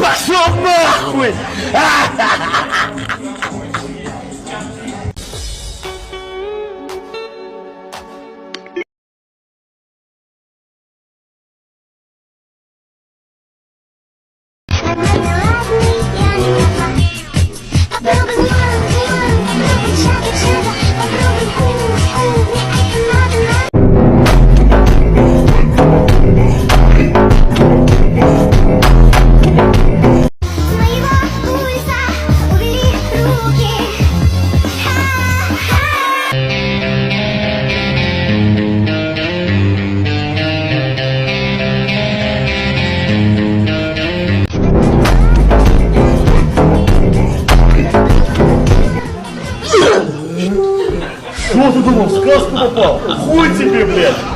Пошел нахуй! Что ты думал, в сказку попал? Хуй тебе, блядь!